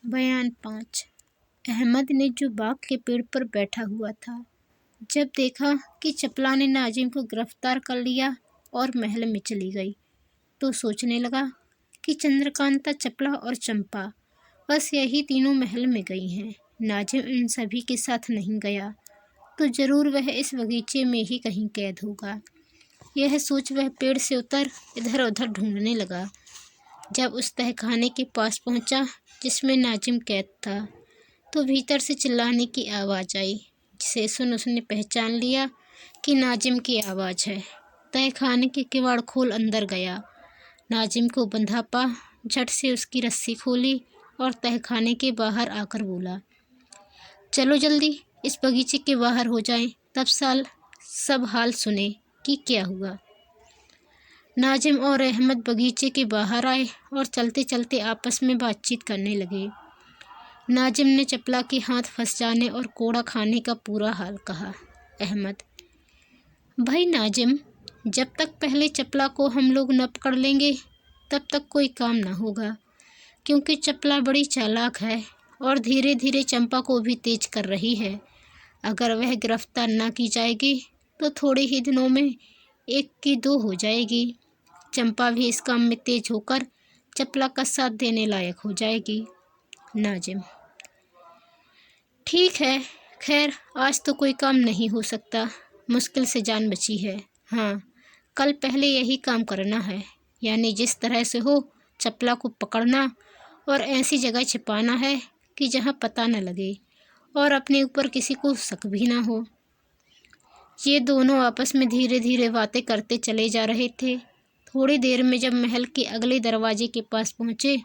बयान 5। अहमद ने जो बाग के पेड़ पर बैठा हुआ था, जब देखा कि चपला ने नाजिम को गिरफ्तार कर लिया और महल में चली गई, तो सोचने लगा कि चंद्रकांता, चपला और चंपा बस यही तीनों महल में गई हैं। नाजिम इन सभी के साथ नहीं गया तो जरूर वह इस बगीचे में ही कहीं कैद होगा। यह सोच वह पेड़ से उतर इधर उधर ढूंढने लगा। जब उस तहखाने के पास पहुंचा जिसमें नाजिम कैद था, तो भीतर से चिल्लाने की आवाज़ आई, जिसे सुन उसने पहचान लिया कि नाजिम की आवाज़ है। तहखाने के किवाड़ खोल अंदर गया। नाजिम को बंधा पा झट से उसकी रस्सी खोली और तहखाने के बाहर आकर बोला, चलो जल्दी इस बगीचे के बाहर हो जाएं, तब सब हाल सुने कि क्या हुआ। नाजिम और अहमद बगीचे के बाहर आए और चलते चलते आपस में बातचीत करने लगे। नाजिम ने चपला के हाथ फंस जाने और कोड़ा खाने का पूरा हाल कहा। अहमद, भाई नाजिम, जब तक पहले चपला को हम लोग न पकड़ लेंगे तब तक कोई काम ना होगा, क्योंकि चपला बड़ी चालाक है और धीरे धीरे चंपा को भी तेज कर रही है। अगर वह गिरफ्तार ना की जाएगी तो थोड़े ही दिनों में एक की दो हो जाएगी। चंपा भी इस काम में तेज होकर चपला का साथ देने लायक हो जाएगी। नाजिम, ठीक है, खैर आज तो कोई काम नहीं हो सकता, मुश्किल से जान बची है। हाँ, कल पहले यही काम करना है, यानी जिस तरह से हो चपला को पकड़ना और ऐसी जगह छिपाना है कि जहाँ पता न लगे और अपने ऊपर किसी को शक भी ना हो। ये दोनों आपस में धीरे धीरे बातें करते चले जा रहे थे। थोड़ी देर में जब महल के अगले दरवाजे के पास पहुँचे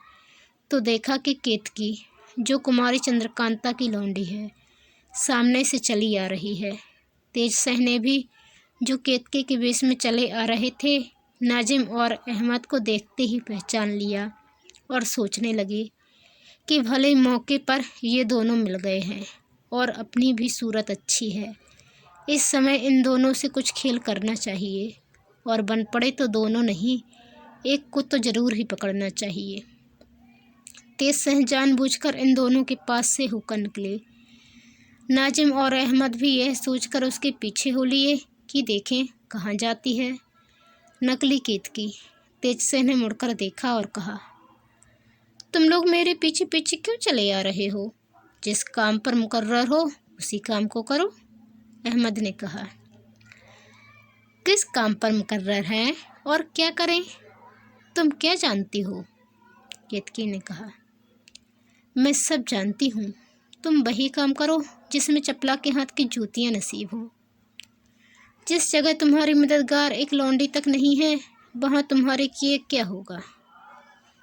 तो देखा कि केतकी, जो कुमारी चंद्रकांता की लौंडी है, सामने से चली आ रही है। तेज सहने भी, जो केतकी के वेश में चले आ रहे थे, नाजिम और अहमद को देखते ही पहचान लिया और सोचने लगे कि भले मौके पर ये दोनों मिल गए हैं और अपनी भी सूरत अच्छी है। इस समय इन दोनों से कुछ खेल करना चाहिए और बन पड़े तो दोनों नहीं, एक को तो ज़रूर ही पकड़ना चाहिए। तेज सह जानबूझकर इन दोनों के पास से होकर निकले। नाजिम और अहमद भी यह सोचकर उसके पीछे हो लिए कि देखें कहाँ जाती है नकली केतकी। तेज सह ने मुड़कर देखा और कहा, तुम लोग मेरे पीछे पीछे क्यों चले आ रहे हो? जिस काम पर मुकर्रर हो उसी काम को करो। अहमद ने कहा, किस काम पर मुकर्रर हैं और क्या करें? तुम क्या जानती हो? केतकी ने कहा, मैं सब जानती हूँ, तुम वही काम करो जिसमें चपला के हाथ की जूतियाँ नसीब हो। जिस जगह तुम्हारी मददगार एक लौंडी तक नहीं है, वहाँ तुम्हारे किए क्या होगा?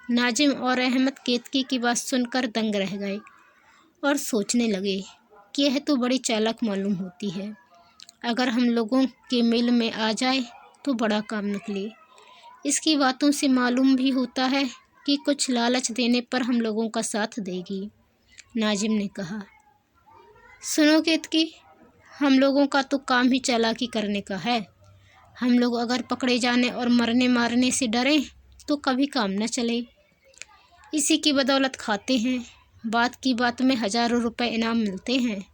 नाजिम और अहमद केतकी की बात सुनकर दंग रह गए और सोचने लगे कि यह तो बड़ी चालाक मालूम होती है। अगर हम लोगों के मेल में आ जाए तो बड़ा काम निकले। इसकी बातों से मालूम भी होता है कि कुछ लालच देने पर हम लोगों का साथ देगी। नाजिम ने कहा, सुनो केतकी, हम लोगों का तो काम ही चालाकी करने का है। हम लोग अगर पकड़े जाने और मरने मारने से डरें तो कभी काम न चले। इसी की बदौलत खाते हैं, बात की बात में हज़ारों रुपए इनाम मिलते हैं।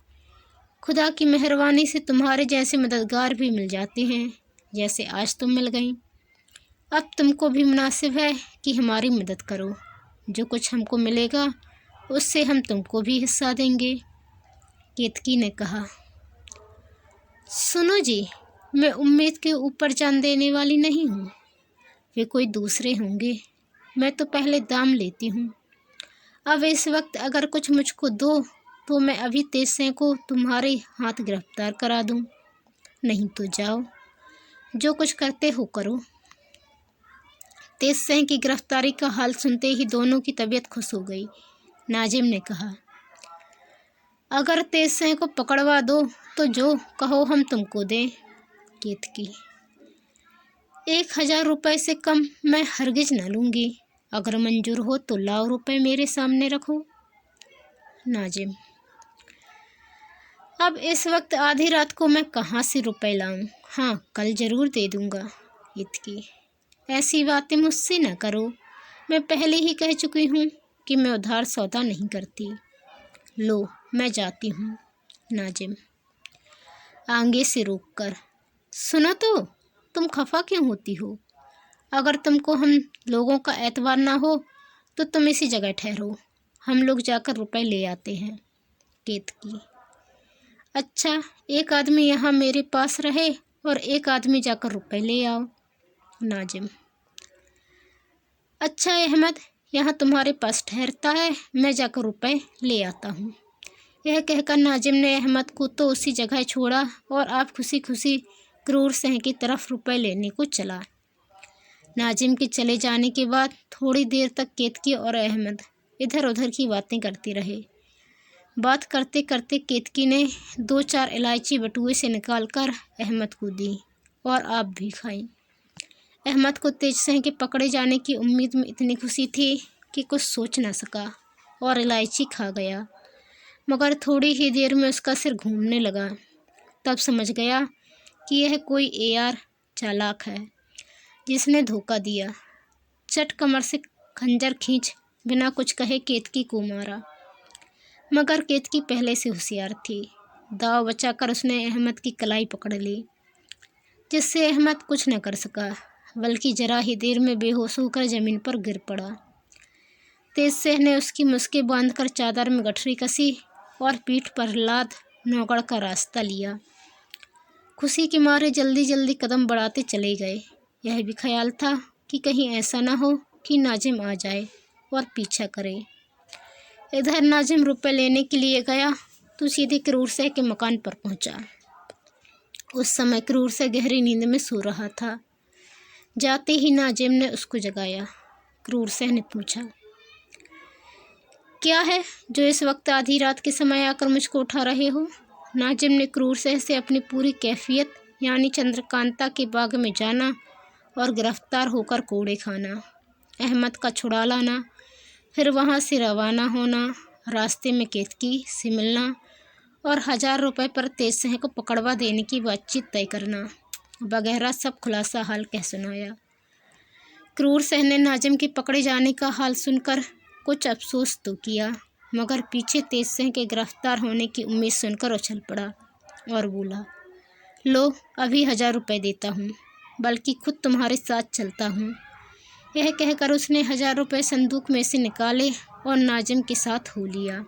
खुदा की मेहरबानी से तुम्हारे जैसे मददगार भी मिल जाते हैं, जैसे आज तुम मिल गई। अब तुमको भी मुनासिब है कि हमारी मदद करो। जो कुछ हमको मिलेगा उससे हम तुमको भी हिस्सा देंगे। केतकी ने कहा, सुनो जी, मैं उम्मीद के ऊपर जान देने वाली नहीं हूँ, वे कोई दूसरे होंगे। मैं तो पहले दाम लेती हूँ। अब इस वक्त अगर कुछ मुझको दो तो मैं अभी तेज सिंह को तुम्हारे हाथ गिरफ्तार करा दूँ, नहीं तो जाओ, जो कुछ करते हो करो। तेज सिंह की गिरफ्तारी का हाल सुनते ही दोनों की तबीयत खुश हो गई। नाजिम ने कहा, अगर तेज सिंह को पकड़वा दो तो जो कहो हम तुमको दें। केतकी, 1000 रुपये से कम मैं हरगिज न लूँगी। अगर मंजूर हो तो लाओ रुपए मेरे सामने रखो। नाजिम, अब इस वक्त आधी रात को मैं कहाँ से रुपए लाऊं? हाँ, कल ज़रूर दे दूँगा। केतकी, ऐसी बातें मुझसे न करो, मैं पहले ही कह चुकी हूँ कि मैं उधार सौदा नहीं करती। लो मैं जाती हूँ। नाजिम आगे से रोककर, सुनो तो, तुम खफा क्यों होती हो? अगर तुमको हम लोगों का एतबार ना हो तो तुम इसी जगह ठहरो, हम लोग जाकर रुपए ले आते हैं। केतकी, अच्छा, एक आदमी यहाँ मेरे पास रहे और एक आदमी जाकर रुपए ले आओ। नाजिम, अच्छा अहमद यहाँ तुम्हारे पास ठहरता है, मैं जाकर रुपए ले आता हूँ। यह कहकर नाजिम ने अहमद को तो उसी जगह छोड़ा और आप खुशी खुशी क्रूर सिंह की तरफ रुपए लेने को चला। नाजिम के चले जाने के बाद थोड़ी देर तक केतकी और अहमद इधर उधर की बातें करते रहे। बात करते करते केतकी ने 2-4 इलायची बटुए से निकालकर अहमद को दी और आप भी खाई। अहमद को तेज सिंह के पकड़े जाने की उम्मीद में इतनी खुशी थी कि कुछ सोच न सका और इलायची खा गया, मगर थोड़ी ही देर में उसका सिर घूमने लगा। तब समझ गया कि यह कोई एआर चालाक है जिसने धोखा दिया। चट कमर से खंजर खींच बिना कुछ कहे केतकी को मारा, मगर केतकी पहले से होशियार थी। दाव बचाकर उसने अहमद की कलाई पकड़ ली, जिससे अहमद कुछ न कर सका, बल्कि जरा ही देर में बेहोश होकर ज़मीन पर गिर पड़ा। तेज सिंह ने उसकी मुस्के बांधकर चादर में गठरी कसी और पीठ पर लाद नौगढ़ का रास्ता लिया। खुशी के मारे जल्दी जल्दी कदम बढ़ाते चले गए। यह भी ख्याल था कि कहीं ऐसा ना हो कि नाजिम आ जाए और पीछा करे। इधर नाजिम रुपए लेने के लिए गया तो सीधे क्रूर सिंह के मकान पर पहुंचा। उस समय क्रूर सिंह गहरी नींद में सो रहा था। जाते ही नाजिम ने उसको जगाया। क्रूर सिंह ने पूछा, क्या है जो इस वक्त आधी रात के समय आकर मुझको उठा रहे हो? नाजिम ने क्रूर सिंह से अपनी पूरी कैफियत यानी चंद्रकांता के बाग में जाना और गिरफ्तार होकर कोड़े खाना, अहमद का छुड़ा लाना, फिर वहाँ से रवाना होना, रास्ते में केतकी से मिलना और 1000 रुपये पर तेज सिंह को पकड़वा देने की बातचीत तय करना वगैरह सब खुलासा हाल कह सुनाया। क्रूर सिंह ने नाजिम के पकड़े जाने का हाल सुनकर कुछ अफसोस तो किया, मगर पीछे तेज सिंह के गिरफ्तार होने की उम्मीद सुनकर उछल पड़ा और बोला, लो अभी 1000 रुपये देता हूँ, बल्कि खुद तुम्हारे साथ चलता हूँ। यह कहकर उसने 1000 रुपये संदूक में से निकाले और नाजिम के साथ हो लिया।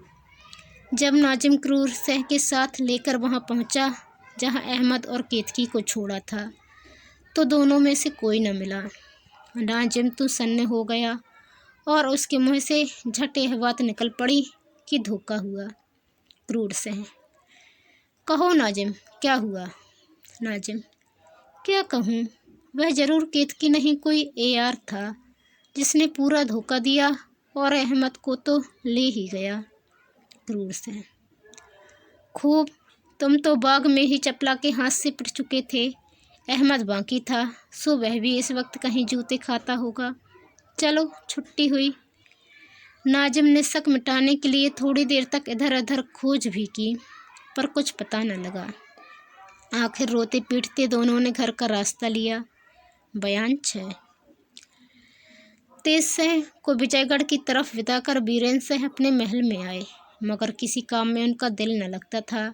जब नाजिम क्रूर सिंह के साथ लेकर वहाँ पहुँचा जहाँ अहमद और केतकी को छोड़ा था, तो दोनों में से कोई न मिला। नाजिम तो सन्न हो गया और उसके मुँह से झट यह बात निकल पड़ी कि धोखा हुआ। क्रूर सिंह, कहो नाजिम क्या हुआ? नाजिम, क्या कहूँ, वह ज़रूर केतकी नहीं कोई एआर था जिसने पूरा धोखा दिया और अहमद को तो ले ही गया। क्रूर सिंह, खूब, तुम तो बाग में ही चपला के हाथ से पिट चुके थे। अहमद बाकी था, सो वह भी इस वक्त कहीं जूते खाता होगा। चलो छुट्टी हुई। नाजिम ने शक मिटाने के लिए थोड़ी देर तक इधर उधर खोज भी की, पर कुछ पता न लगा। आखिर रोते पीटते दोनों ने घर का रास्ता लिया। बयान 6। तेज सिंह को विजयगढ़ की तरफ विदा कर बीरेन सिंह अपने महल में आए, मगर किसी काम में उनका दिल न लगता था।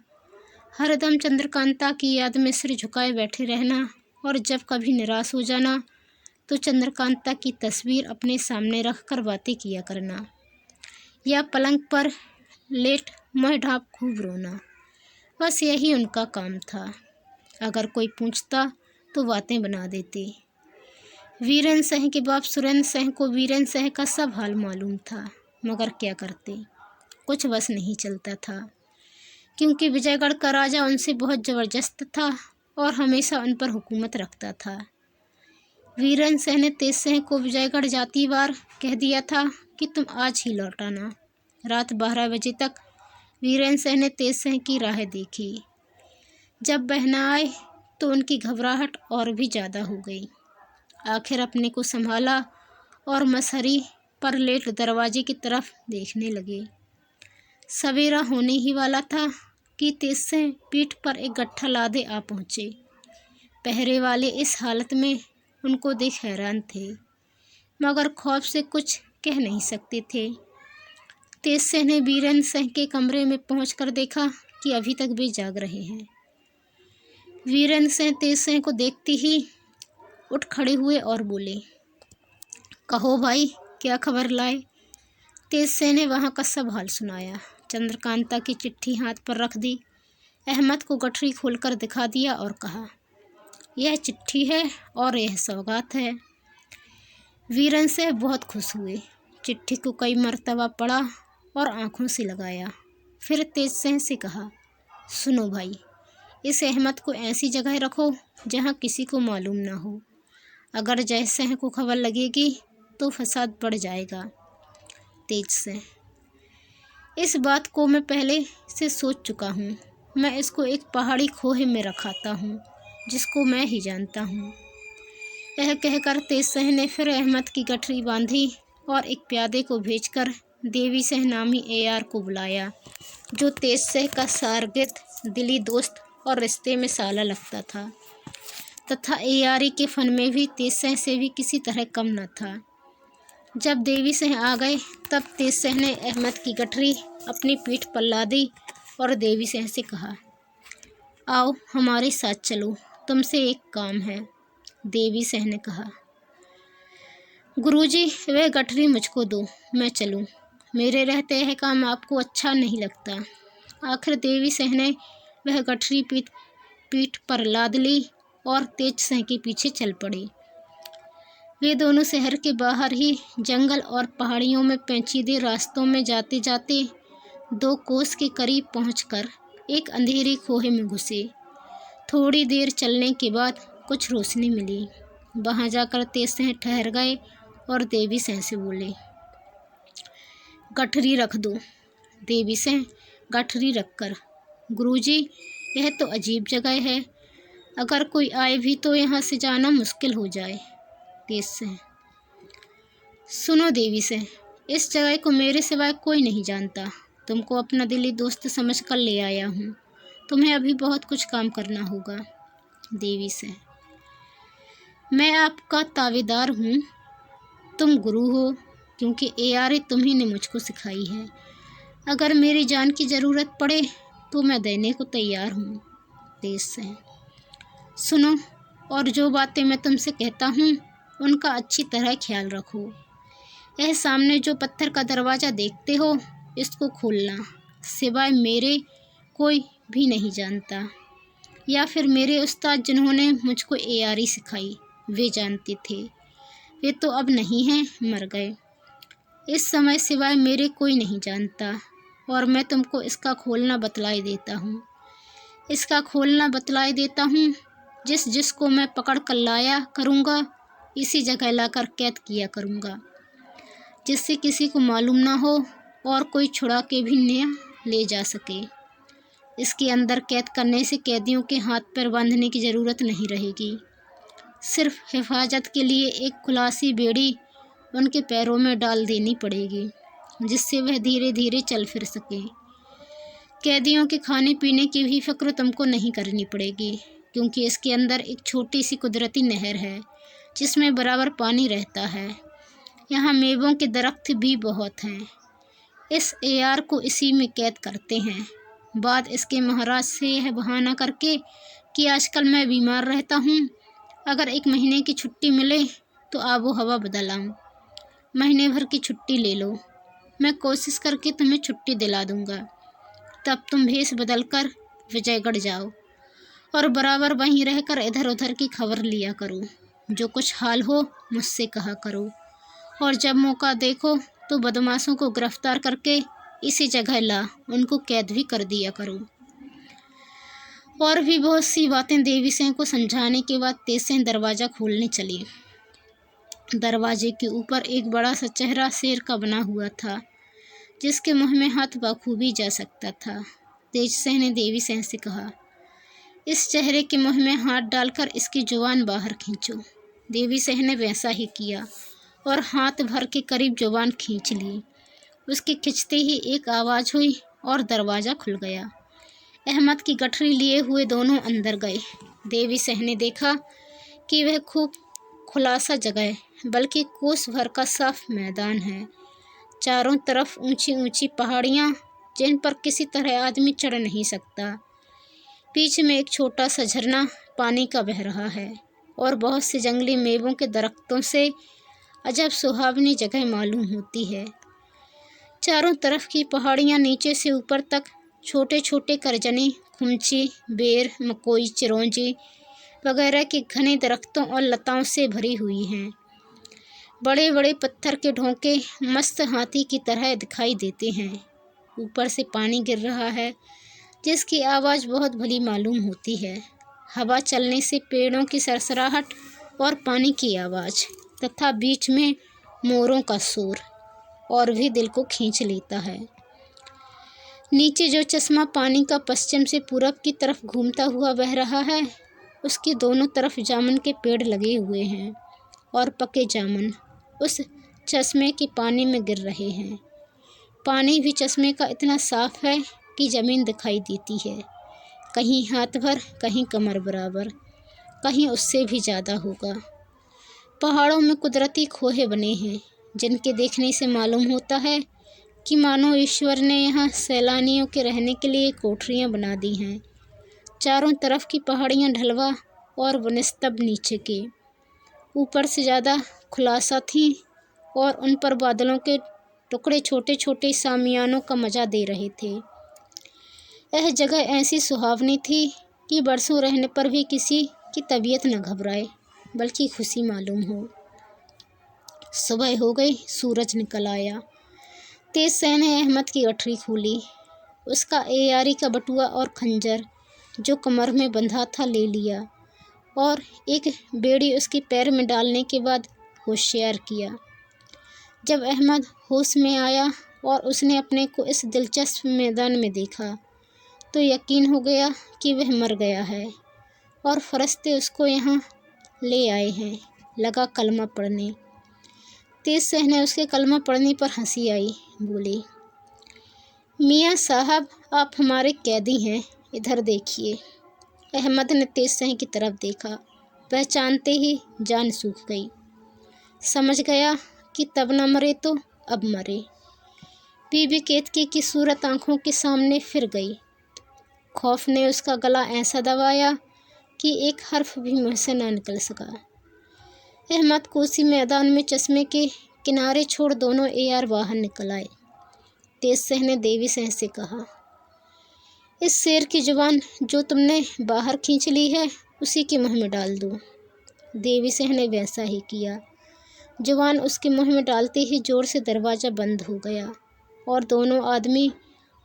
हरदम चंद्रकांता की याद में सिर झुकाए बैठे रहना और जब कभी निराश हो जाना तो चंद्रकांता की तस्वीर अपने सामने रख कर बातें किया करना, या पलंग पर लेट मुँह ढाँप खूब रोना। बस यही उनका काम था। अगर कोई पूछता तो बातें बना देते। वीरेन सिंह के बाप सुरेंद्र सिंह को वीरेन सिंह का सब हाल मालूम था, मगर क्या करते, कुछ बस नहीं चलता था, क्योंकि विजयगढ़ का राजा उनसे बहुत ज़बरदस्त था और हमेशा उन पर हुकूमत रखता था। वीरेन सिंह ने तेज सिंह को विजयगढ़ जाती बार कह दिया था कि तुम आज ही लौट आना। रात 12 बजे तक वीरेन सिंह ने तेज सिंह की राह देखी। जब वह न आए तो उनकी घबराहट और भी ज़्यादा हो गई। आखिर अपने को संभाला और मसहरी पर लेट दरवाजे की तरफ देखने लगे। सवेरा होने ही वाला था कि तेज सिंह पीठ पर एक गट्ठा लादे आ पहुँचे। पहरे वाले इस हालत में उनको देख हैरान थे, मगर खौफ से कुछ कह नहीं सकते थे। तेज सिंह ने वीरेंद्र सिंह के कमरे में पहुंचकर देखा कि अभी तक वे जाग रहे हैं। वीरेंद्र सिंह तेज सिंह को देखते ही उठ खड़े हुए और बोले, कहो भाई, क्या खबर लाए? तेज सिंह ने वहाँ का सब हाल सुनाया। चंद्रकांता की चिट्ठी हाथ पर रख दी, अहमद को गठरी खोलकर दिखा दिया और कहा, यह चिट्ठी है और यह सौगात है। वीरेंद्र सिंह बहुत खुश हुए, चिट्ठी को कई मर्तबा पढ़ा और आंखों से लगाया। फिर तेज सिंह से कहा, सुनो भाई, इस अहमद को ऐसी जगह रखो जहाँ किसी को मालूम ना हो। अगर जय सिंह को खबर लगेगी तो फसाद बढ़ जाएगा। तेज सिंह, इस बात को मैं पहले से सोच चुका हूँ। मैं इसको एक पहाड़ी खोहे में रखाता हूँ जिसको मैं ही जानता हूँ। यह कहकर तेज सिंह ने फिर अहमद की गठरी बांधी और एक प्यादे को भेजकर देवी सिंह नामी AR को बुलाया, जो तेज सिंह का शागिर्द, दिली दोस्त और रिश्ते में साला लगता था तथा ARE के फन में भी तेज सिंह से भी किसी तरह कम न था। जब देवी सिंह आ गए तब तेज सिंह ने अहमद की गठरी अपनी पीठ पर लादी और देवी सिंह से कहा, आओ हमारे साथ चलो, तुमसे एक काम है। देवी सिंह ने कहा, गुरुजी, वह गठरी मुझको दो, मैं चलूं। मेरे रहते यह काम आपको अच्छा नहीं लगता। आखिर देवी सिंह ने वह गठरी पीठ पर लाद ली और तेज सिंह के पीछे चल पड़े। वे दोनों शहर के बाहर ही जंगल और पहाड़ियों में पेचीदे रास्तों में जाते जाते 2 कोस के करीब पहुंचकर एक अंधेरी खोहे में घुसे। थोड़ी देर चलने के बाद कुछ रोशनी मिली। वहां जाकर तेज सिंह ठहर गए और देवी सिंह से बोले, गठरी रख दो। देवी सिंह गठरी रखकर, गुरुजी, यह तो अजीब जगह है, अगर कोई आए भी तो यहाँ से जाना मुश्किल हो जाए। तेज सिंह, सुनो देवी सिंह, इस जगह को मेरे सिवाय कोई नहीं जानता। तुमको अपना दिली दोस्त समझ कर ले आया हूँ। तुम्हें अभी बहुत कुछ काम करना होगा। देवी सिंह, मैं आपका तावेदार हूँ, तुम गुरु हो, क्योंकि ARE तुम्ही ने मुझको सिखाई है। अगर मेरी जान की ज़रूरत पड़े तो मैं देने को तैयार हूँ। तेज सिंह, सुनो, और जो बातें मैं तुमसे कहता हूँ उनका अच्छी तरह ख्याल रखो। यह सामने जो पत्थर का दरवाज़ा देखते हो, इसको खोलना सिवाय मेरे कोई भी नहीं जानता, या फिर मेरे उस्ताद जिन्होंने मुझको ARE सिखाई वे जानते थे। वे तो अब नहीं हैं, मर गए। इस समय सिवाय मेरे कोई नहीं जानता और मैं तुमको इसका खोलना बतलाए देता हूँ। इसका खोलना बतलाए देता हूँ, जिसको मैं पकड़ कर लाया करूँगा, इसी जगह लाकर कैद किया करूँगा, जिससे किसी को मालूम ना हो और कोई छुड़ा के भी न ले जा सके। इसके अंदर कैद करने से कैदियों के हाथ पैर बांधने की ज़रूरत नहीं रहेगी। सिर्फ हिफाजत के लिए एक खुलासी बेड़ी उनके पैरों में डाल देनी पड़ेगी, जिससे वह धीरे धीरे चल फिर सके। कैदियों के खाने पीने की भी फिक्र तुमको नहीं करनी पड़ेगी, क्योंकि इसके अंदर एक छोटी सी कुदरती नहर है जिसमें बराबर पानी रहता है। यहाँ मेवों के दरख्त भी बहुत हैं। इस AR को इसी में कैद करते हैं। बाद इसके महाराज से यह बहाना करके कि आजकल मैं बीमार रहता हूँ, अगर 1 महीने की छुट्टी मिले तो आबो हवा बदल आऊँ। महीने भर की छुट्टी ले लो, मैं कोशिश करके तुम्हें छुट्टी दिला दूँगा। तब तुम भेष बदल कर विजयगढ़ जाओ और बराबर वहीं रहकर इधर उधर की खबर लिया करो। जो कुछ हाल हो मुझसे कहा करो, और जब मौका देखो तो बदमाशों को गिरफ्तार करके इसी जगह ला उनको कैद भी कर दिया करो। और भी बहुत सी बातें देवी सिंह को समझाने के बाद तेज सिंह दरवाज़ा खोलने चली। दरवाजे के ऊपर एक बड़ा सा चेहरा शेर का बना हुआ था, जिसके मुंह में हाथ बखूबी जा सकता था। तेज सिंह ने देवी सिंह से कहा, इस चेहरे के मुंह में हाथ डालकर इसकी जुबान बाहर खींचो। देवी सिंह ने वैसा ही किया और हाथ भर के करीब जुबान खींच ली। उसके खिंचते ही एक आवाज़ हुई और दरवाज़ा खुल गया। अहमद की गठरी लिए हुए दोनों अंदर गए। देवी सिंह ने देखा कि वह खूब खुलासा जगह, बल्कि कोस भर का साफ मैदान है, चारों तरफ ऊंची ऊंची पहाड़ियाँ जिन पर किसी तरह आदमी चढ़ नहीं सकता। बीच में एक छोटा सा झरना पानी का बह रहा है और बहुत से जंगली मेवों के दरख्तों से अजब सुहावनी जगह मालूम होती है। चारों तरफ की पहाड़ियाँ नीचे से ऊपर तक छोटे छोटे करजनी, खुमची, बेर, मकोई, चिरौंजी वगैरह के घने दरख्तों और लताओं से भरी हुई हैं। बड़े बड़े पत्थर के ढोंके मस्त हाथी की तरह दिखाई देते हैं। ऊपर से पानी गिर रहा है जिसकी आवाज़ बहुत भली मालूम होती है। हवा चलने से पेड़ों की सरसराहट और पानी की आवाज़ तथा बीच में मोरों का शोर और भी दिल को खींच लेता है। नीचे जो चश्मा पानी का पश्चिम से पूरब की तरफ घूमता हुआ बह रहा है, उसकी दोनों तरफ जामुन के पेड़ लगे हुए हैं और पके जामुन उस चश्मे के पानी में गिर रहे हैं। पानी भी चश्मे का इतना साफ है कि ज़मीन दिखाई देती है, कहीं हाथ भर, कहीं कमर बराबर, कहीं उससे भी ज़्यादा होगा। पहाड़ों में कुदरती खोहे बने हैं जिनके देखने से मालूम होता है कि मानो ईश्वर ने यहाँ सैलानियों के रहने के लिए कोठरियाँ बना दी हैं। चारों तरफ की पहाड़ियाँ ढलवा और बनस्बत नीचे के ऊपर से ज़्यादा खुलासा थीं और उन पर बादलों के टुकड़े छोटे छोटे सामियानों का मज़ा दे रहे थे। यह जगह ऐसी सुहावनी थी कि बरसों रहने पर भी किसी की तबीयत न घबराए बल्कि खुशी मालूम हो। सुबह हो गई, सूरज निकल आया। तेज सैन ने अहमद की गठरी खोली, उसका एयारी का बटुआ और खंजर जो कमर में बंधा था ले लिया और एक बेड़ी उसके पैर में डालने के बाद होशियार किया। जब अहमद होश में आया और उसने अपने को इस दिलचस्प मैदान में देखा तो यकीन हो गया कि वह मर गया है और फरिश्ते उसको यहाँ ले आए हैं। लगा कलमा पढ़ने। तेज सैन ने उसके कलमा पढ़ने पर हंसी आई। बोली, मियाँ साहब आप हमारे कैदी हैं, इधर देखिए। अहमद ने तेज सैन की तरफ देखा, पहचानते ही जान सूख गई। समझ गया कि तब न मरे तो अब मरे। बीबी केतकी की सूरत आंखों के सामने फिर गई। खौफ ने उसका गला ऐसा दबाया कि एक हर्फ भी मुँह से ना निकल सका। अहमद कोसी मैदान में चश्मे के किनारे छोड़ दोनों एआर बाहर निकल आए। तेज सैन ने देवी सैन से कहा, इस शेर की जुबान जो तुमने बाहर खींच ली है उसी के मुँह में डाल दो। देवी सैन ने वैसा ही किया। जुबान उसके मुँह में डालते ही जोर से दरवाज़ा बंद हो गया और दोनों आदमी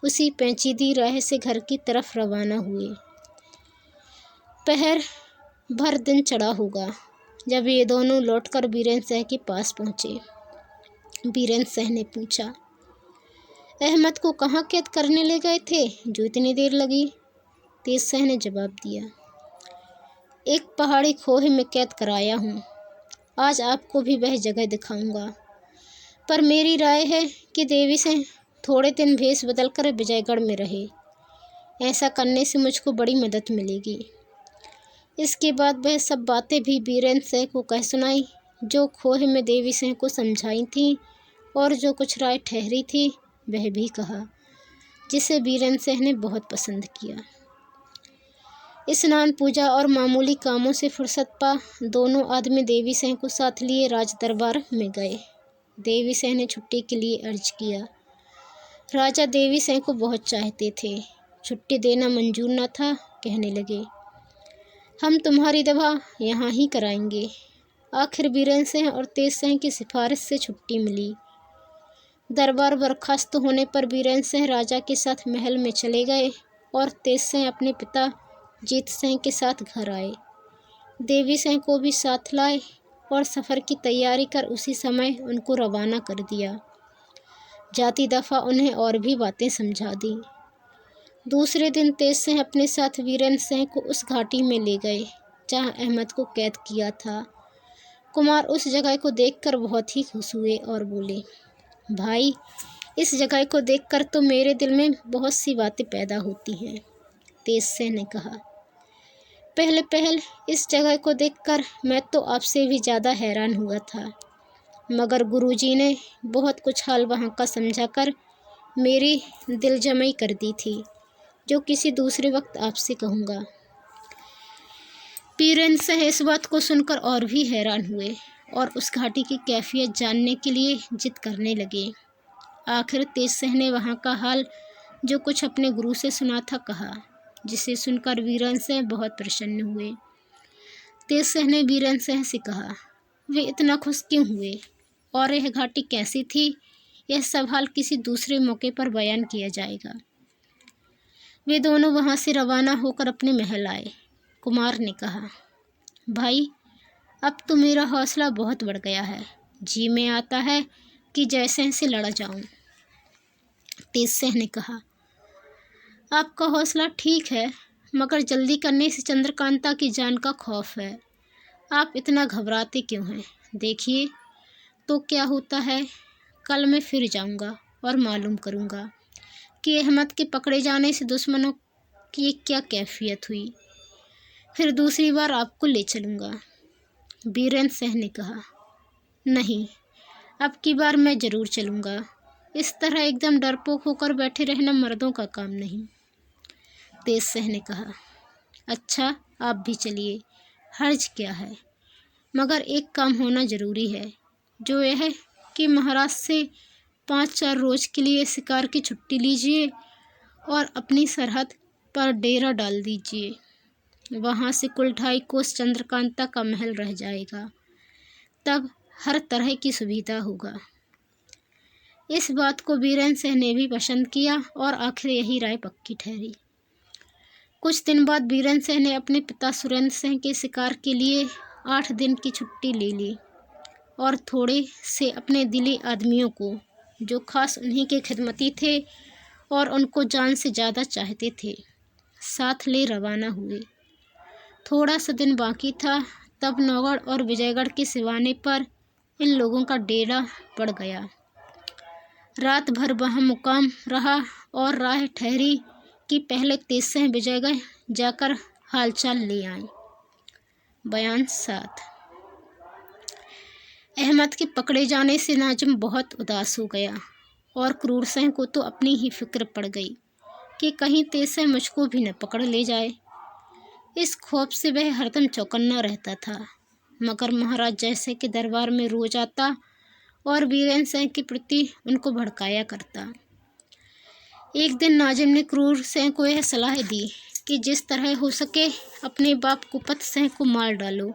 उसी पेचीदी राह से घर की तरफ रवाना हुए। पहर भर दिन चढ़ा होगा जब ये दोनों लौटकर बीरेन शाह के पास पहुँचे। बीरेन शाह ने पूछा, अहमद को कहाँ कैद करने ले गए थे जो इतनी देर लगी? तेज शाह ने जवाब दिया, एक पहाड़ी खोह में कैद कराया हूँ। आज आपको भी वह जगह दिखाऊंगा, पर मेरी राय है कि देवी सिंह थोड़े दिन भेष बदलकर विजयगढ़ में रहे। ऐसा करने से मुझको बड़ी मदद मिलेगी। इसके बाद वह सब बातें भी बीरेन शाह को कह सुनाई जो खोह में देवी सिंह को समझाई थी और जो कुछ राय ठहरी थी वह भी कहा, जिसे बीरेन शाह ने बहुत पसंद किया। स्नान, पूजा और मामूली कामों से फुर्सत पा दोनों आदमी देवी सिंह को साथ लिए राज दरबार में गए। देवी सिंह ने छुट्टी के लिए अर्ज किया। राजा देवी सिंह को बहुत चाहते थे, छुट्टी देना मंजूर न था। कहने लगे, हम तुम्हारी दवा यहाँ ही कराएंगे। आखिर बीरेन सिंह और तेज सिंह की सिफारिश से छुट्टी मिली। दरबार बर्खास्त होने पर बीरेन सिंह राजा के साथ महल में चले गए और तेज सिंह अपने पिता जीत सिंह के साथ घर आए। देवी सिंह को भी साथ लाए और सफ़र की तैयारी कर उसी समय उनको रवाना कर दिया। जाती दफ़ा उन्हें और भी बातें समझा दी। दूसरे दिन तेज सिंह अपने साथ बीरेन सिंह को उस घाटी में ले गए जहाँ अहमद को कैद किया था। कुमार उस जगह को देखकर बहुत ही खुश हुए और बोले, भाई, इस जगह को देखकर तो मेरे दिल में बहुत सी बातें पैदा होती हैं। तेज सिंह ने कहा, पहले इस जगह को देखकर मैं तो आपसे भी ज़्यादा हैरान हुआ था। मगर गुरुजी ने बहुत कुछ हाल वहाँ का समझाकर मेरी दिलजमाई कर दी थी, जो किसी दूसरे वक्त आपसे कहूँगा। वीरेंद्र शाह इस बात को सुनकर और भी हैरान हुए और उस घाटी की कैफियत जानने के लिए जिद करने लगे। आखिर तेज शाह ने वहाँ का हाल जो कुछ अपने गुरु से सुना था कहा, जिसे सुनकर वीरेंद्र शाह बहुत प्रसन्न हुए। तेज शाह ने वीरेंद्र शाह से कहा, वे इतना खुश क्यों हुए और यह घाटी कैसी थी, यह सब हाल किसी दूसरे मौके पर बयान किया जाएगा। वे दोनों वहाँ से रवाना होकर अपने महल आए। कुमार ने कहा, भाई अब तो मेरा हौसला बहुत बढ़ गया है, जी में आता है कि जयसिंह से लड़ा जाऊं। तेज शाह ने कहा, आपका हौसला ठीक है, मगर जल्दी करने से चंद्रकांता की जान का खौफ है। आप इतना घबराते क्यों हैं? देखिए तो क्या होता है। कल मैं फिर जाऊंगा और मालूम करूंगा कि अहमद के पकड़े जाने से दुश्मनों की क्या कैफियत हुई। फिर दूसरी बार आपको ले चलूंगा। वीरेंद्र शाह ने कहा, नहीं, अब की बार मैं ज़रूर चलूंगा। इस तरह एकदम डरपोक होकर बैठे रहना मर्दों का काम नहीं। तेज शाह ने कहा, अच्छा आप भी चलिए, हर्ज क्या है, मगर एक काम होना ज़रूरी है, जो यह है कि महाराज से 5-4 रोज़ के लिए शिकार की छुट्टी लीजिए और अपनी सरहद पर डेरा डाल दीजिए। वहाँ से कुल 2.5 कोस चंद्रकांता का महल रह जाएगा, तब हर तरह की सुविधा होगा। इस बात को वीरेंद्र शाह ने भी पसंद किया और आखिर यही राय पक्की ठहरी। कुछ दिन बाद वीरेंद्र शाह ने अपने पिता सुरेंद्र शाह के शिकार के लिए 8 दिन की छुट्टी ले ली और थोड़े से अपने दिली आदमियों को, जो खास उन्हीं के खिदमती थे और उनको जान से ज़्यादा चाहते थे, साथ ले रवाना हुए। थोड़ा सा दिन बाकी था, तब नौगढ़ और विजयगढ़ के सिवाने पर इन लोगों का डेरा पड़ गया। रात भर वहाँ मुकाम रहा और राह ठहरी कि पहले तेज शाह विजयगढ़ जाकर हालचाल ले आए। बयान 7। अहमद के पकड़े जाने से नाजिम बहुत उदास हो गया और क्रूर शाह को तो अपनी ही फिक्र पड़ गई कि कहीं तेज शाह मुझको भी न पकड़ ले जाए। इस खौफ से वह हरदम चौकन्ना रहता था, मगर महाराज जयसिंह के दरबार में रोज आता और वीरेंद्र शाह के प्रति उनको भड़काया करता। एक दिन नाजिम ने क्रूर शाह को यह सलाह दी कि जिस तरह हो सके अपने बाप कुपत शाह को मार डालो।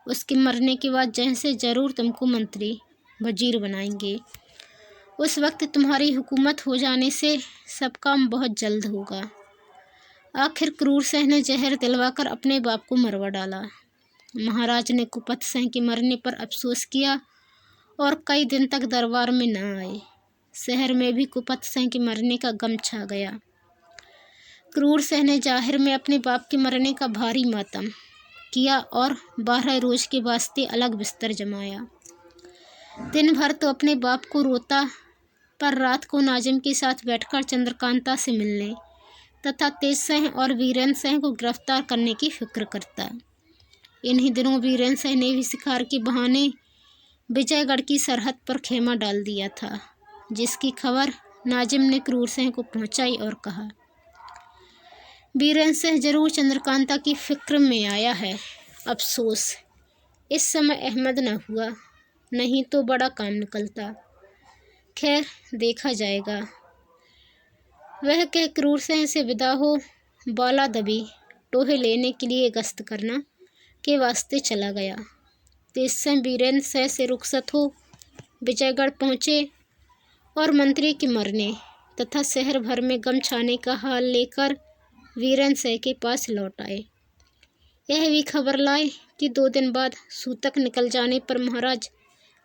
उसके मरने के बाद जयसिंह जरूर तुमको मंत्री वजीर बनाएंगे। उस वक्त तुम्हारी हुकूमत हो जाने से सब काम बहुत जल्द होगा। आखिर क्रूर शाह ने जहर दिलवाकर अपने बाप को मरवा डाला। महाराज ने कुपत शाह के मरने पर अफसोस किया और कई दिन तक दरबार में न आए। शहर में भी कुपत शाह के मरने का गम छा गया। क्रूर शाह ने जाहिर में अपने बाप के मरने का भारी मातम किया और 12 रोज के वास्ते अलग बिस्तर जमाया। दिन भर तो अपने बाप को रोता, पर रात को नाजिम के साथ बैठकर चंद्रकांता से मिलने तथा तेज शाह और वीरेंद्र शाह को गिरफ्तार करने की फिक्र करता। इन्हीं दिनों वीरेंद्र शाह ने भी शिकार के बहाने विजयगढ़ की सरहद पर खेमा डाल दिया था, जिसकी खबर नाजिम ने क्रूर शाह को पहुंचाई और कहा, वीरेंद्र शाह जरूर चंद्रकांता की फिक्र में आया है। अफसोस इस समय अहमद न हुआ, नहीं तो बड़ा काम निकलता। खैर देखा जाएगा। वह कह क्रूर शाह से विदा हो बाला दबी टोहे लेने के लिए गश्त करना के वास्ते चला गया। तेज शाह वीरेंद्र शाह से रुखसत हो विजयगढ़ पहुँचे और मंत्री के मरने तथा शहर भर में गम छाने का हाल लेकर वीरेंद्र शाह के पास लौट आए। यह भी खबर लाए कि 2 दिन बाद सूतक निकल जाने पर महाराज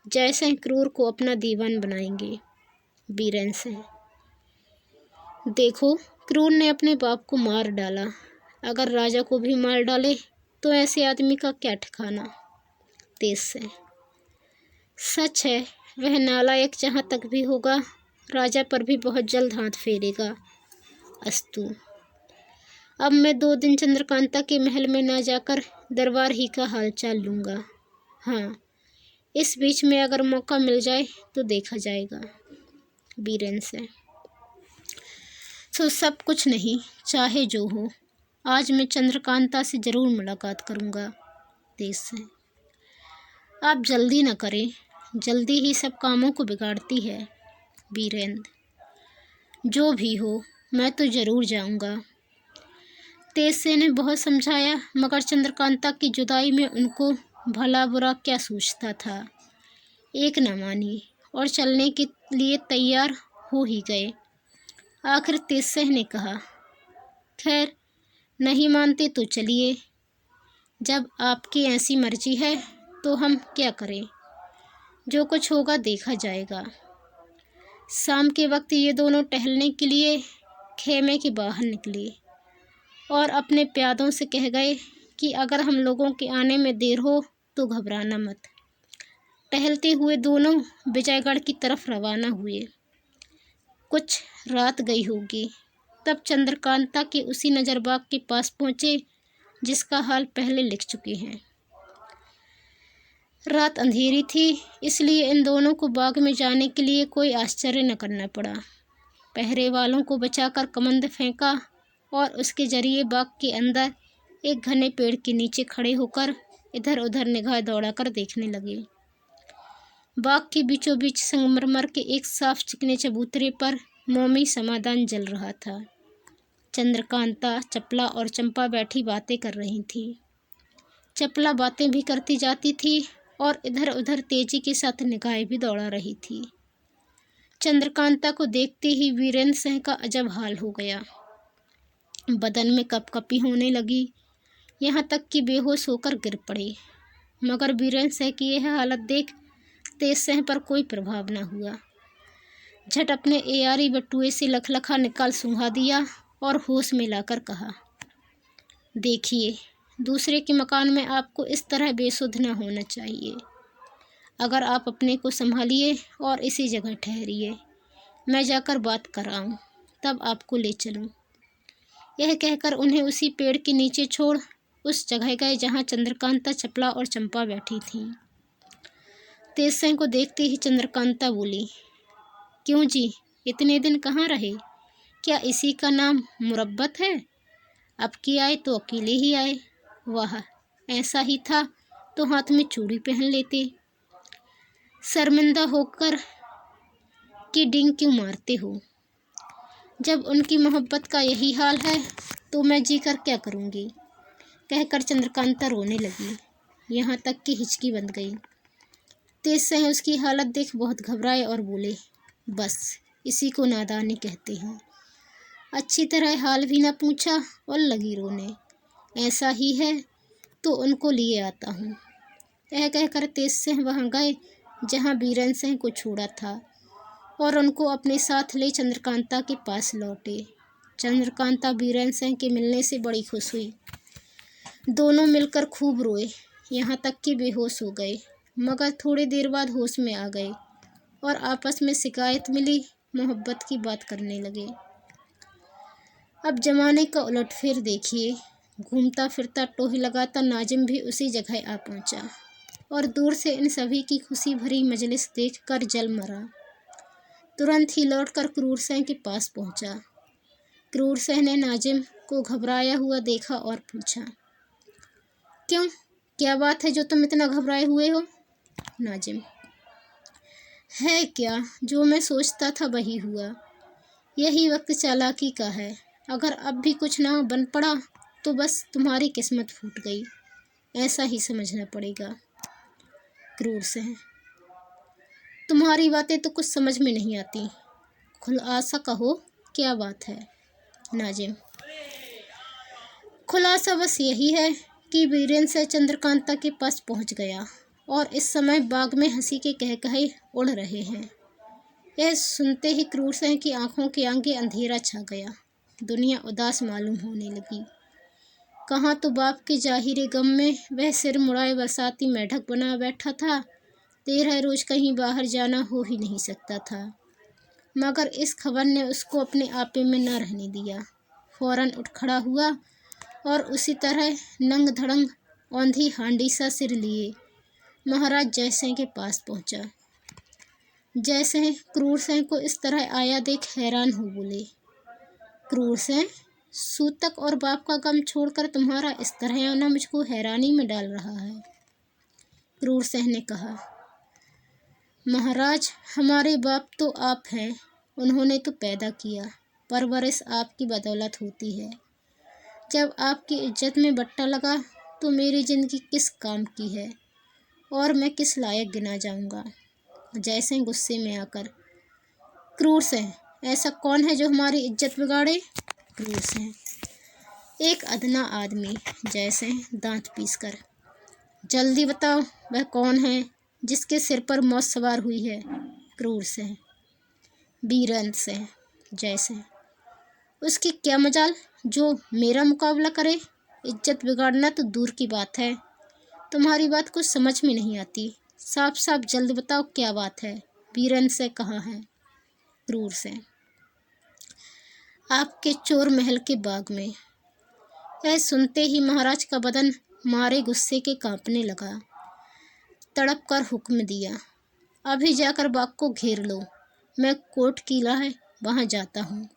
जयसिंह क्रूर को अपना दीवान बनाएंगे। वीरेंद्र शाह, देखो क्रूर ने अपने बाप को मार डाला, अगर राजा को भी मार डाले तो ऐसे आदमी का क्या ठिकाना। तेज शाह, सच है, वह नालायक जहाँ तक भी होगा राजा पर भी बहुत जल्द हाथ फेरेगा। अस्तु, अब मैं 2 दिन चंद्रकांता के महल में ना जाकर दरबार ही का हालचाल लूँगा। हाँ, इस बीच में अगर मौका मिल जाए तो देखा जाएगा। बीरेन से तो सब कुछ नहीं, चाहे जो हो, आज मैं चंद्रकांता से ज़रूर मुलाकात करूँगा। तेज से आप जल्दी न करें, जल्दी ही सब कामों को बिगाड़ती है। वीरेंद्र जो भी हो मैं तो ज़रूर जाऊँगा। तेज से ने बहुत समझाया, मगर चंद्रकांता की जुदाई में उनको भला बुरा क्या सोचता था। एक न मानी और चलने के लिए तैयार हो ही गए। आखिर तेजसेह ने कहा, खैर नहीं मानते तो चलिए, जब आपकी ऐसी मर्जी है तो हम क्या करें, जो कुछ होगा देखा जाएगा। शाम के वक्त ये दोनों टहलने के लिए खेमे के बाहर निकले और अपने प्यादों से कह गए कि अगर हम लोगों के आने में देर हो तो घबराना मत। टहलते हुए दोनों विजयगढ़ की तरफ रवाना हुए। कुछ रात गई होगी, तब चंद्रकांता के उसी नजरबाग के पास पहुँचे जिसका हाल पहले लिख चुके हैं। रात अंधेरी थी, इसलिए इन दोनों को बाग में जाने के लिए कोई आश्चर्य न करना पड़ा। पहरे वालों को बचाकर कमंद फेंका और उसके जरिए बाग के अंदर एक घने पेड़ के नीचे खड़े होकर इधर उधर निगाह दौड़ाकर देखने लगे। बाग के बीचों बीच संगमरमर के एक साफ चिकने चबूतरे पर मौमी समाधान जल रहा था। चंद्रकांता, चपला और चंपा बैठी बातें कर रही थी। चपला बातें भी करती जाती थी और इधर उधर तेजी के साथ निगाहें भी दौड़ा रही थी। चंद्रकांता को देखते ही वीरेंद्र सिंह का अजब हाल हो गया। बदन में कपकपी होने लगी, यहाँ तक कि बेहोश होकर गिर पड़े। मगर वीरेंद्र सिंह की यह हालत देख तेज सिंह पर कोई प्रभाव न हुआ। झट अपने एआरी बटुए से लखलखा निकाल सूंघा दिया और होश में लाकर कहा, देखिए, दूसरे के मकान में आपको इस तरह बेसुध न होना चाहिए। अगर आप अपने को संभालिए और इसी जगह ठहरिए, मैं जाकर बात कर आऊँ, तब आपको ले चलूँ। यह कहकर उन्हें उसी पेड़ के नीचे छोड़ उस जगह गए जहाँ चंद्रकांता, चपला और चंपा बैठी थीं। तेज सिंह को देखते ही चंद्रकांता बोली, क्यों जी, इतने दिन कहाँ रहे? क्या इसी का नाम मुरब्बत है? अब की आए तो अकेले ही आए। वाह, ऐसा ही था तो हाथ में चूड़ी पहन लेते। शर्मिंदा होकर कि डिंग क्यों मारते हो? जब उनकी मोहब्बत का यही हाल है तो मैं जी कर क्या करूँगी? कहकर चंद्रकांता रोने लगी, यहाँ तक कि हिचकी बंध गई। तेज सिंह उसकी हालत देख बहुत घबराए और बोले, बस इसी को नादानी कहते हैं। अच्छी तरह हाल भी न पूछा और लगी रोने। ऐसा ही है तो उनको लिए आता हूँ। यह कहकर तेज सिंह वहाँ गए जहाँ बीरेंद्र सिंह को छोड़ा था और उनको अपने साथ ले चंद्रकांता के पास लौटे। चंद्रकांता बीरेंद्र सिंह के मिलने से बड़ी खुश हुई। दोनों मिलकर खूब रोए, यहाँ तक कि बेहोश हो गए, मगर थोड़ी देर बाद होश में आ गए और आपस में शिकायत मिली मोहब्बत की बात करने लगे। अब जमाने का उलटफेर देखिए, घूमता फिरता टोही लगाता नाजिम भी उसी जगह आ पहुंचा और दूर से इन सभी की खुशी भरी मजलिस देखकर जल मरा। तुरंत ही लौटकर क्रूर सिंह के पास पहुंचा। क्रूर सिंह ने नाजिम को घबराया हुआ देखा और पूछा, क्यों, क्या बात है जो तुम इतना घबराए हुए हो? नाजिम, है क्या, जो मैं सोचता था वही हुआ। यही वक्त चालाकी का है, अगर अब भी कुछ ना बन पड़ा तो बस तुम्हारी किस्मत फूट गई, ऐसा ही समझना पड़ेगा। क्रूर सिंह, तुम्हारी बातें तो कुछ समझ में नहीं आती, खुलासा कहो, क्या बात है? नाजिम, खुलासा बस यही है कि बीरेंद्र से चंद्रकांता के पास पहुंच गया और इस समय बाग में हंसी के कहकहे उड़ रहे हैं। यह सुनते ही क्रूर सिंह की आंखों के आगे अंधेरा छा गया। दुनिया उदास मालूम होने लगी। कहाँ तो बाप के जाहिरे गम में वह सिर मुड़ाए बरसाती मेढक बना बैठा था, 13 रोज कहीं बाहर जाना हो ही नहीं सकता था। मगर इस खबर ने उसको अपने आपे में न रहने दिया। फौरन उठ खड़ा हुआ और उसी तरह नंग धड़ंग औंधी हांडी सा सिर लिए महाराज जयसिंह के पास पहुंचा। जयसिंह क्रूर सिंह को इस तरह आया देख हैरान हो बोले, क्रूर सिंह, सूतक और बाप का गम छोड़कर तुम्हारा इस तरह आना मुझको हैरानी में डाल रहा है। क्रूर सिंह ने कहा, महाराज हमारे बाप तो आप हैं, उन्होंने तो पैदा किया, परवरिश आपकी बदौलत होती है। जब आपकी इज्जत में बट्टा लगा तो मेरी जिंदगी किस काम की है और मैं किस लायक गिना जाऊंगा। जयसिंह गुस्से में आकर, क्रूर सिंह, ऐसा कौन है जो हमारी इज्जत बिगाड़े। क्रूर सिंह, एक अदना आदमी। जयसिंह दांत पीसकर, जल्दी बताओ वह कौन है जिसके सिर पर मौत सवार हुई है। क्रूर सिंह, बीरेंद्र सिंह। जयसिंह, उसकी क्या मजाल जो मेरा मुकाबला करे। इज्जत बिगाड़ना तो दूर की बात है, तुम्हारी बात कुछ समझ में नहीं आती। साफ साफ जल्द बताओ क्या बात है। बीरेंद्र सिंह कहाँ है। क्रूर सिंह, आपके चोर महल के बाग में। यह सुनते ही महाराज का बदन मारे गुस्से के कांपने लगा। तड़प कर हुक्म दिया, अभी जाकर बाग को घेर लो, मैं कोट किला है वहां जाता हूँ।